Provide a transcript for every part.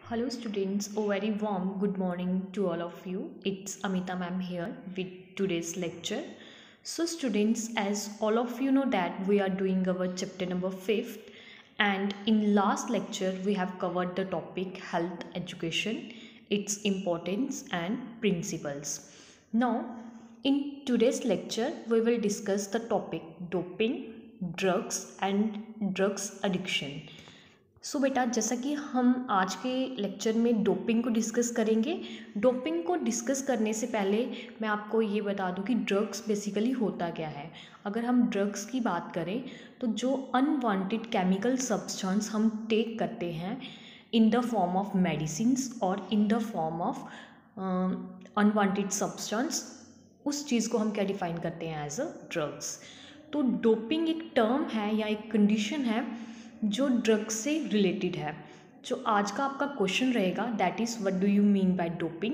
Hello students, a very warm good morning to all of you. It's Amita ma'am here with today's lecture. So students, as all of you know that we are doing our chapter number 5th, and in last lecture we have covered the topic health education, its importance and principles. Now in today's lecture we will discuss the topic doping, drugs and drugs addiction. बेटा जैसा कि हम आज के lecture में doping को discuss करेंगे। Doping को डिस्कस करने से पहले मैं आपको ये बता दूं कि ड्रग्स बेसिकली होता क्या है। अगर हम ड्रग्स की बात करें तो जो अनवांटेड केमिकल सब्सटेंस हम टेक करते हैं in the form of medicines और in the form of unwanted substance, उस चीज़ को हम क्या डिफाइन करते हैं एज अ ड्रग्स। तो डोपिंग एक टर्म है या एक कंडीशन है जो ड्रग्स से रिलेटेड है। जो आज का आपका क्वेश्चन रहेगा that is what do you mean by doping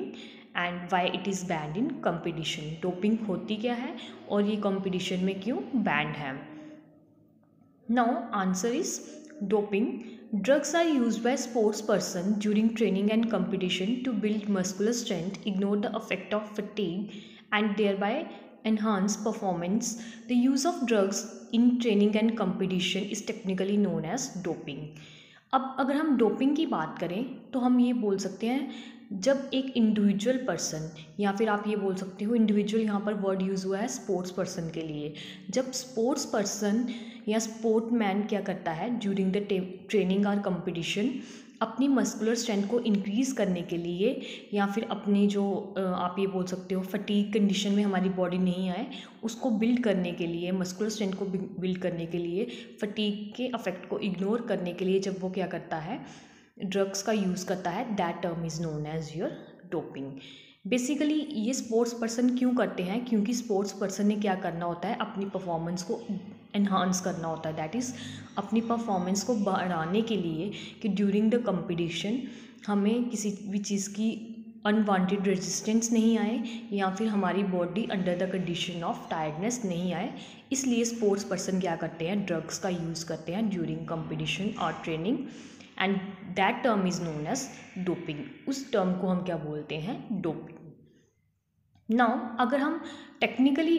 and why it is band in competition. Doping होती क्या है और ये कंपटीशन में क्यों बैंड है। Now answer is doping drugs are used by sports person during training and competition to build muscular strength, ignore the effect of fatigue and thereby enhance performance. The use of drugs in training and competition is technically known as doping. अब अगर हम doping की बात करें तो हम ये बोल सकते हैं जब एक इंडिविजुअल पर्सन, या फिर आप ये बोल सकते हो इंडिविजुअल यहाँ पर वर्ड यूज़ हुआ है स्पोर्ट्स पर्सन के लिए। जब स्पोर्ट्स पर्सन या स्पोर्ट मैन क्या करता है ड्यूरिंग द ट्रेनिंग और कंपटीशन अपनी मस्कुलर स्ट्रेंथ को इंक्रीज़ करने के लिए, या फिर अपनी जो आप ये बोल सकते हो फटीग कंडीशन में हमारी बॉडी नहीं आए उसको बिल्ड करने के लिए, मस्कुलर स्ट्रेंथ को बिल्ड करने के लिए, फटीग के अफेक्ट को इग्नोर करने के लिए जब वो क्या करता है ड्रग्स का यूज़ करता है, that term is known as your doping. Basically ये स्पोर्ट्स पर्सन क्यों करते हैं, क्योंकि स्पोर्ट्स पर्सन ने क्या करना होता है अपनी परफॉर्मेंस को एनहांस करना होता है, दैट इज़ अपनी परफॉर्मेंस को बढ़ाने के लिए कि ड्यूरिंग द कंपटीशन हमें किसी भी चीज़ की अनवांटेड रेजिस्टेंस नहीं आए या फिर हमारी body under the condition of tiredness नहीं आए। इसलिए स्पोर्ट्स पर्सन क्या करते हैं ड्रग्स का यूज़ करते हैं ड्यूरिंग कंपटीशन और training, and that term is known as doping. उस टर्म को हम क्या बोलते हैं डोपिंग। नाउ अगर हम टेक्निकली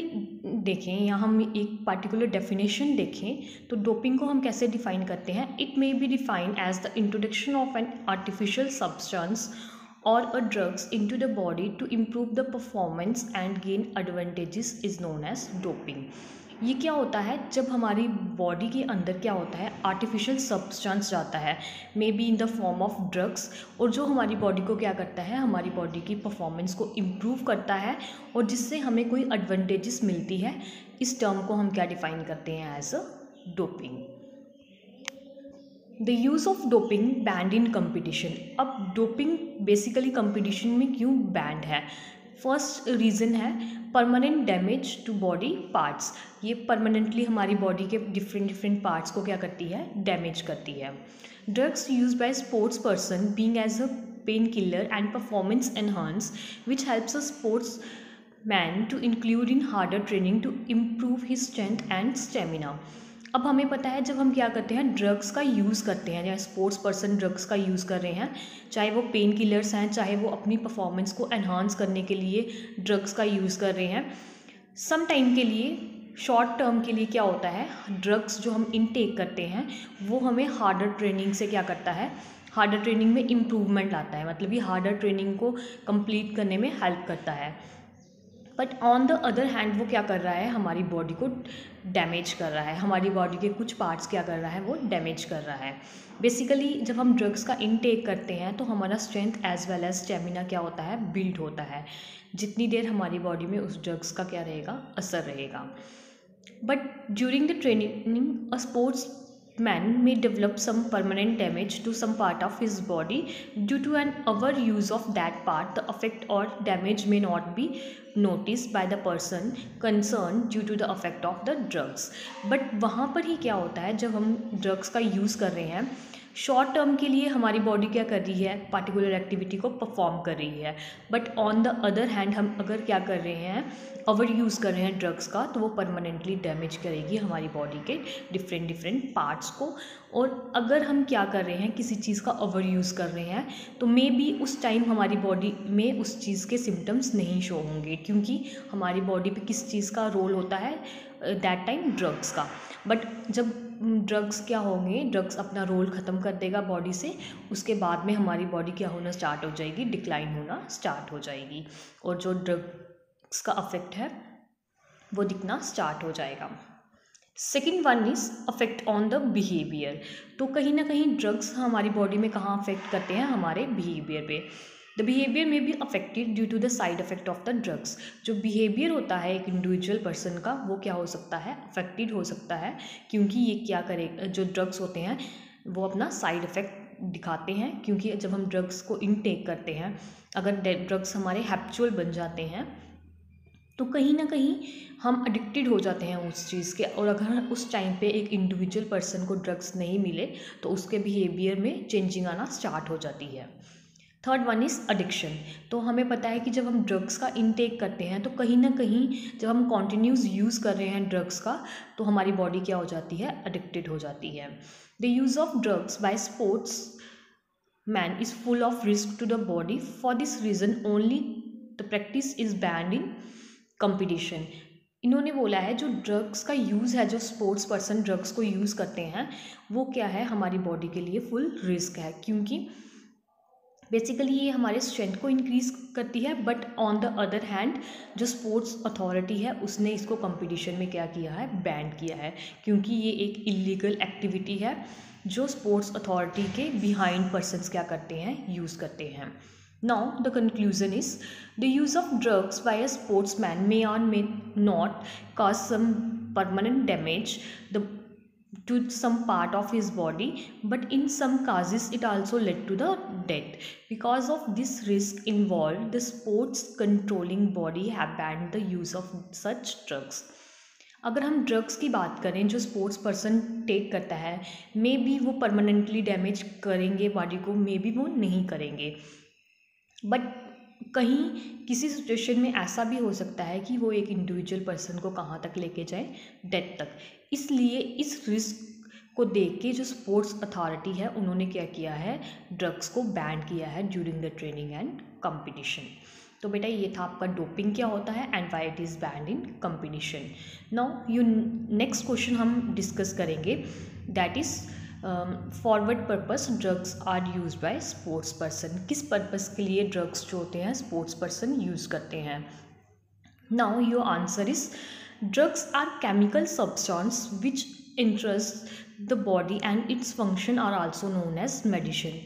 देखें या हम एक पार्टिकुलर डेफिनेशन देखें तो डोपिंग को हम कैसे डिफाइन करते हैं। It may be defined as the introduction of an artificial substance or a drugs into the body to improve the performance and gain advantages is known as doping. ये क्या होता है जब हमारी बॉडी के अंदर क्या होता है आर्टिफिशियल सब्सटेंस जाता है may be in the form of drugs, और जो हमारी बॉडी को क्या करता है हमारी बॉडी की परफॉर्मेंस को इम्प्रूव करता है और जिससे हमें कोई एडवांटेजेस मिलती है। इस टर्म को हम क्या डिफाइन करते हैं as a doping. The use of doping banned in competition. अब डोपिंग बेसिकली कंपटीशन में क्यों बैंड है। फर्स्ट रीज़न है permanent damage to body parts. ये परमानेंटली हमारी बॉडी के डिफरेंट पार्ट्स को क्या करती है डैमेज करती है। Drugs use by sports person being as a painkiller and performance enhance which helps a sports man to include in harder training to improve his strength and stamina. अब हमें पता है जब हम क्या करते हैं ड्रग्स का यूज़ करते हैं या स्पोर्ट्स पर्सन ड्रग्स का यूज़ कर रहे हैं, चाहे वो पेन किलर्स हैं चाहे वो अपनी परफॉर्मेंस को एनहांस करने के लिए ड्रग्स का यूज़ कर रहे हैं, सम टाइम के लिए शॉर्ट टर्म के लिए क्या होता है ड्रग्स जो हम इनटेक करते हैं वो हमें हार्डर ट्रेनिंग से क्या करता है हार्डर ट्रेनिंग में इम्प्रूवमेंट लाता है, मतलब ये हार्डर ट्रेनिंग को कंप्लीट करने में हेल्प करता है। But on the other hand वो क्या कर रहा है हमारी बॉडी को डैमेज कर रहा है, हमारी बॉडी के कुछ पार्ट्स क्या कर रहा है वो डैमेज कर रहा है। बेसिकली जब हम ड्रग्स का इनटेक करते हैं तो हमारा strength as well as stamina क्या होता है बिल्ड होता है, जितनी देर हमारी बॉडी में उस ड्रग्स का क्या रहेगा असर रहेगा। But during the training a sports man may develop some permanent damage to some part of his body due to an overuse of that part. The effect or damage may not be noticed by the person concerned due to the effect of the drugs. But वहाँ पर ही क्या होता है जब हम drugs का use कर रहे हैं शॉर्ट टर्म के लिए हमारी बॉडी क्या कर रही है, पार्टिकुलर एक्टिविटी को परफॉर्म कर रही है, but on the other hand हम अगर क्या कर रहे हैं, ओवर यूज़ कर रहे हैं ड्रग्स का, तो वो परमानेंटली डैमेज करेगी हमारी बॉडी के डिफरेंट पार्ट्स को। और अगर हम क्या कर रहे हैं, किसी चीज़ का ओवर यूज़ कर रहे हैं, तो मे बी उस टाइम हमारी बॉडी में उस चीज़ के सिम्टम्स नहीं शो होंगे, क्योंकि हमारी बॉडी पे किस चीज़ का रोल होता है, दैट टाइम ड्रग्स का। बट जब ड्रग्स क्या होंगे, ड्रग्स अपना रोल ख़त्म कर देगा बॉडी से, उसके बाद में हमारी बॉडी क्या होना स्टार्ट हो जाएगी, डिक्लाइन होना स्टार्ट हो जाएगी, और जो ड्रग्स का अफेक्ट है वो दिखना स्टार्ट हो जाएगा। Second one is affect on the behaviour. तो कहीं ना कहीं ड्रग्स हमारी बॉडी में कहाँ अफेक्ट करते हैं, हमारे बिहेवियर पे। द बिहेवियर में be affected due to the side effect of the drugs. जो बिहेवियर होता है एक इंडिविजुअल पर्सन का, वो क्या हो सकता है, अफेक्टेड हो सकता है, क्योंकि ये क्या करे, जो ड्रग्स होते हैं वो अपना साइड इफ़ेक्ट दिखाते हैं। क्योंकि जब हम ड्रग्स को इनटेक करते हैं, अगर ड्रग्स हमारे हैबिचुअल बन जाते हैं, तो कहीं ना कहीं हम एडिक्टेड हो जाते हैं उस चीज़ के। और अगर उस टाइम पे एक इंडिविजुअल पर्सन को ड्रग्स नहीं मिले, तो उसके बिहेवियर में चेंजिंग आना स्टार्ट हो जाती है। Third one is addiction. तो हमें पता है कि जब हम ड्रग्स का इनटेक करते हैं, तो कहीं ना कहीं जब हम कॉन्टिन्यूस यूज़ कर रहे हैं ड्रग्स का, तो हमारी बॉडी क्या हो जाती है, एडिक्टेड हो जाती है। The use of drugs by sports man is full of risk to the body. For this reason only the practice is banned in competition. इन्होंने बोला है जो ड्रग्स का यूज़ है, जो स्पोर्ट्स पर्सन ड्रग्स को यूज़ करते हैं, वो क्या है, हमारी बॉडी के लिए फुल रिस्क है, क्योंकि बेसिकली ये हमारे स्ट्रेंथ को इंक्रीज़ करती है। But on the other hand जो स्पोर्ट्स अथॉरिटी है, उसने इसको कंपटीशन में क्या किया है, बैन किया है, क्योंकि ये एक इलीगल एक्टिविटी है जो स्पोर्ट्स अथॉरिटी के बिहाइंड पर्सन्स क्या करते हैं, यूज़ करते हैं। Now the conclusion is the use of drugs by a sportsman may or may not cause some permanent damage to some part of his body, but in some cases it also led to the death. Because of this risk involved, the sports controlling body have banned the use of such drugs. अगर हम drugs की बात करें जो sports person take करता है, may be वो permanently damage करेंगे बॉडी को, मे बी वो नहीं करेंगे, बट कहीं किसी सिचुएशन में ऐसा भी हो सकता है कि वो एक इंडिविजुअल पर्सन को कहाँ तक लेके जाए, डेथ तक। इसलिए इस रिस्क को देख के जो स्पोर्ट्स अथॉरिटी है, उन्होंने क्या किया है, ड्रग्स को बैन किया है during the training and competition. तो बेटा ये था आपका डोपिंग क्या होता है and why it is banned in competition. Now you next question हम डिस्कस करेंगे, that is forward purpose drugs are use by sports person. किस पर्पस के लिए ड्रग्स जो होते हैं स्पोर्ट्स पर्सन यूज़ करते हैं। Now your answer is drugs are chemical substance which interest the body and its function are also known as medicine.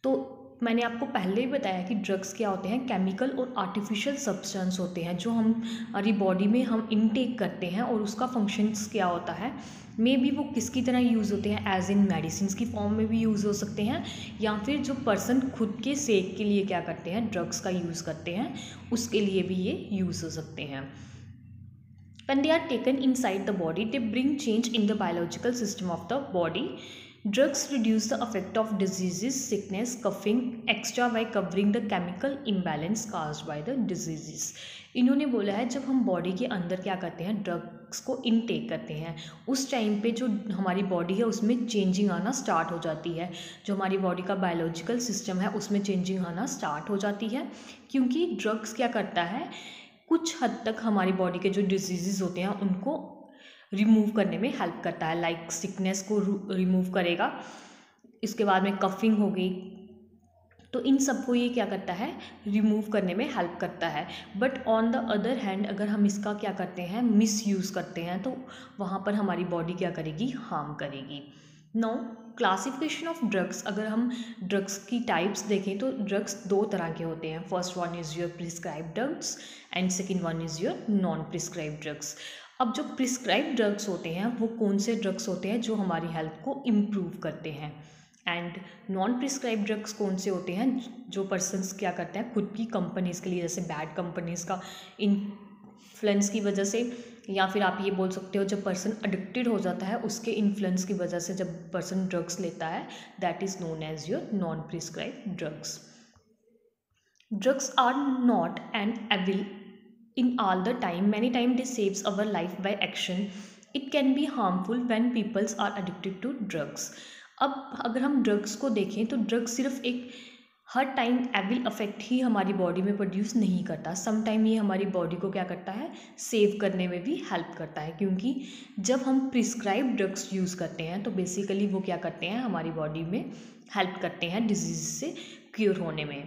तो मैंने आपको पहले ही बताया कि ड्रग्स क्या होते हैं, केमिकल और आर्टिफिशियल सब्सटेंस होते हैं जो हमारी बॉडी में हम इनटेक करते हैं, और उसका फंक्शंस क्या होता है, मे बी वो किसकी तरह यूज़ होते हैं, एज इन मेडिसिन की फॉर्म में भी यूज़ हो सकते हैं, या फिर जो पर्सन खुद के सेक के लिए क्या करते हैं, ड्रग्स का यूज़ करते हैं, उसके लिए भी ये यूज़ हो सकते हैं। When they are taken inside the body, they bring change in the biological system of the body. Drugs reduce the effect of diseases, sickness, coughing, etc. by covering the chemical imbalance caused by the diseases. इन्होंने बोला है जब हम body के अंदर क्या करते हैं, ड्रग्स को इनटेक करते हैं, उस टाइम पे जो हमारी बॉडी है उसमें चेंजिंग आना स्टार्ट हो जाती है। जो हमारी बॉडी का बायोलॉजिकल सिस्टम है उसमें चेंजिंग आना स्टार्ट हो जाती है, क्योंकि ड्रग्स क्या करता है, कुछ हद तक हमारी बॉडी के जो डिजीज़ होते हैं उनको रिमूव करने में हेल्प करता है। लाइक सिकनेस को रिमूव करेगा, इसके बाद में कफिंग हो गई, तो इन सबको ये क्या करता है, रिमूव करने में हेल्प करता है। But on the other hand अगर हम इसका क्या करते हैं, मिस यूज़ करते हैं, तो वहाँ पर हमारी बॉडी क्या करेगी, हार्म करेगी। नो क्लासिफिकेशन ऑफ ड्रग्स, अगर हम ड्रग्स की टाइप्स देखें तो ड्रग्स दो तरह के होते हैं। First one is your prescribe drugs and second one is your non prescribe drugs. अब जो प्रिस्क्राइब ड्रग्स होते हैं वो कौन से ड्रग्स होते हैं, जो हमारी हेल्थ को इम्प्रूव करते हैं, एंड नॉन प्रिस्क्राइब ड्रग्स कौन से होते हैं, जो पर्सनस क्या करते हैं खुद की कंपनीज़ के लिए, जैसे बैड कंपनीज़ का इन्फ्लुएंस की वजह से या फिर आप ये बोल सकते हो जब पर्सन एडिक्टेड हो जाता है उसके इन्फ्लुएंस की वजह से जब पर्सन ड्रग्स लेता है, that is known as your non prescribe drugs. Drugs are not an evil in all the time. Many times they saves our life by action. It can be harmful when people are addicted to drugs. अब अगर हम drugs को देखें तो drugs सिर्फ एक हर time evil affect ही हमारी body में प्रोड्यूस नहीं करता. सम टाइम ये हमारी बॉडी को क्या करता है, सेव करने में भी हेल्प करता है. क्योंकि जब हम प्रिस्क्राइब ड्रग्स यूज़ करते हैं तो बेसिकली वो क्या करते हैं, हमारी बॉडी में हेल्प करते हैं डिजीज़ से क्योर होने में.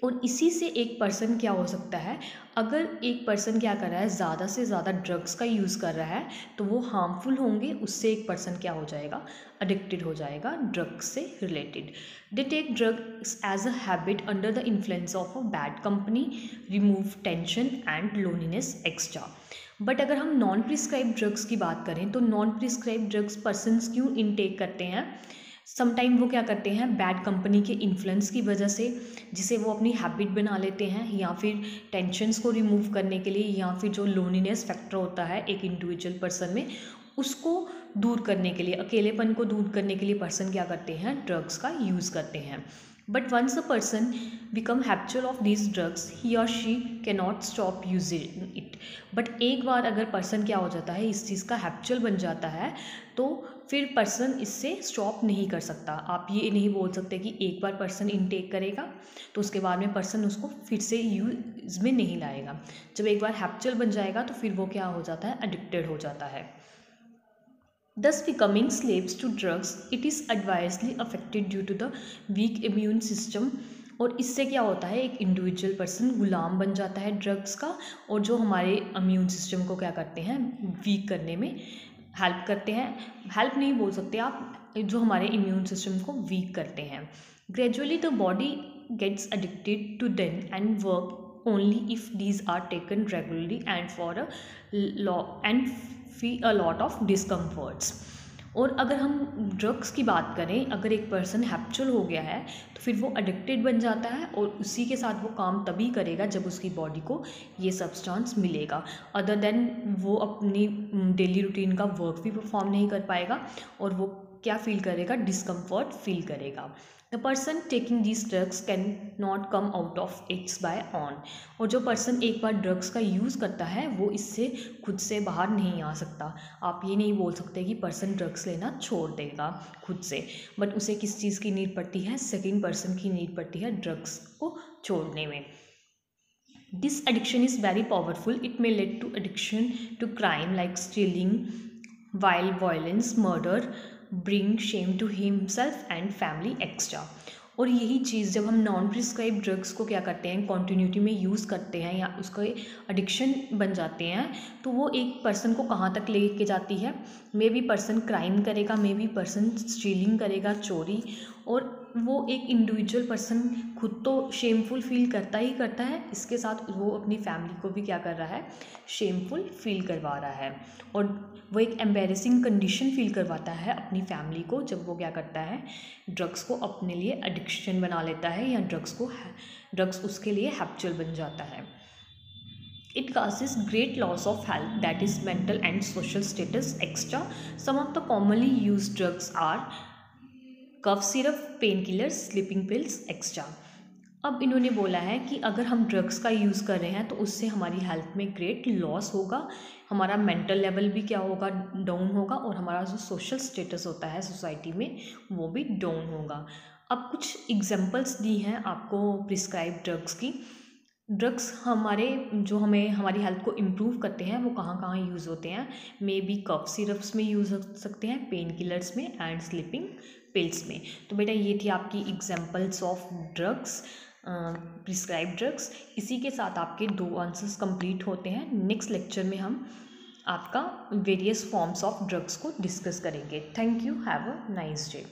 और इसी से एक पर्सन क्या हो सकता है, अगर एक पर्सन क्या कर रहा है, ज़्यादा से ज़्यादा ड्रग्स का यूज़ कर रहा है तो वो हार्मफुल होंगे. उससे एक पर्सन क्या हो जाएगा, एडिक्टेड हो जाएगा ड्रग्स से related. They take drugs as a habit under the influence of a bad company, remove tension and loneliness extra. But अगर हम नॉन प्रिस्क्राइब ड्रग्स की बात करें तो नॉन प्रिस्क्राइब ड्रग्स पर्सनस क्यों इनटेक करते हैं, समटाइम वो क्या करते हैं, बैड कंपनी के इन्फ्लुएंस की वजह से, जिसे वो अपनी हैबिट बना लेते हैं, या फिर टेंशन्स को रिमूव करने के लिए, या फिर जो लोनलीनेस फैक्टर होता है एक इंडिविजुअल पर्सन में उसको दूर करने के लिए, अकेलेपन को दूर करने के लिए पर्सन क्या करते हैं, ड्रग्स का यूज़ करते हैं. But once a person become habitual of these drugs he or she can not stop using it. But एक बार अगर पर्सन क्या हो जाता है, इस चीज़ का हैबिचुअल बन जाता है तो फिर पर्सन इससे स्टॉप नहीं कर सकता. आप ये नहीं बोल सकते कि एक बार पर्सन इनटेक करेगा तो उसके बाद में पर्सन उसको फिर से यूज़ में नहीं लाएगा. जब एक बार हैबिचुअल बन जाएगा तो फिर वो क्या हो जाता है, एडिक्टेड हो जाता है. Thus becoming slaves to drugs, it is adversely affected due to the weak immune system. और इससे क्या होता है, एक इंडिविजुअल पर्सन गुलाम बन जाता है ड्रग्स का, और जो हमारे इम्यून सिस्टम को क्या करते हैं, वीक करने में हेल्प करते हैं. हेल्प नहीं बोल सकते आप, जो हमारे इम्यून सिस्टम को वीक करते हैं. Gradually the body gets addicted to them and work only if these are taken regularly and for a feel a lot of discomforts. और अगर हम ड्रग्स की बात करें, अगर एक पर्सन हैबिचुअल हो गया है तो फिर वो एडिक्टेड बन जाता है, और उसी के साथ वो काम तभी करेगा जब उसकी बॉडी को ये सब्सटेंस मिलेगा. अदर देन वो अपनी डेली रूटीन का वर्क भी परफॉर्म नहीं कर पाएगा, और वो क्या फील करेगा, डिस्कम्फर्ट फील करेगा. The person taking this drugs can not come out of its by own. और जो पर्सन एक बार ड्रग्स का यूज़ करता है वो इससे खुद से बाहर नहीं आ सकता. आप ये नहीं बोल सकते कि पर्सन ड्रग्स लेना छोड़ देगा खुद से, बट उसे किस चीज़ की नीड पड़ती है, सेकेंड पर्सन की नीड पड़ती है ड्रग्स को छोड़ने में. This addiction is very powerful. It may lead to addiction to crime like stealing, wild violence, murder, bring shame to himself and family extra. और यही चीज़ जब हम नॉन प्रिस्क्राइब ड्रग्स को क्या करते हैं, कॉन्टिन्यूटी में यूज़ करते हैं या उसका एडिक्शन बन जाते हैं, तो वो एक पर्सन को कहाँ तक ले के जाती है, मे बी पर्सन क्राइम करेगा, मे बी पर्सन स्टीलिंग करेगा, चोरी. और वो एक इंडिविजुअल पर्सन खुद तो शेमफुल फील करता ही करता है, इसके साथ वो अपनी फैमिली को भी क्या कर रहा है, शेमफुल फील करवा रहा है. और वो एक एम्बेरसिंग कंडीशन फील करवाता है अपनी फैमिली को जब वो क्या करता है, ड्रग्स को अपने लिए एडिक्शन बना लेता है, या ड्रग्स उसके लिए हैबिचुअल बन जाता है. It causes great loss of health, that is mental and social status extra. Some of the commonly used drugs are cough syrup, painkillers, sleeping pills extra. अब इन्होंने बोला है कि अगर हम ड्रग्स का यूज़ कर रहे हैं तो उससे हमारी हेल्थ में ग्रेट लॉस होगा, हमारा मेंटल लेवल भी क्या होगा, डाउन होगा, और हमारा जो सोशल स्टेटस होता है सोसाइटी में वो भी डाउन होगा. अब कुछ एग्जांपल्स दी हैं आपको प्रिस्क्राइब ड्रग्स की. ड्रग्स हमें हमारी हेल्थ को इम्प्रूव करते हैं, वो कहाँ कहाँ यूज़ होते हैं, मे बी कफ सिरप्स में यूज़ हो सकते हैं, पेन किलर्स में, एंड स्लीपिंग पिल्स में. तो बेटा ये थी आपकी examples of drugs, prescribe drugs. इसी के साथ आपके 2 आंसर्स कंप्लीट होते हैं. नेक्स्ट लेक्चर में हम आपका वेरियस फॉर्म्स ऑफ ड्रग्स को डिस्कस करेंगे. Thank you. Have a nice day.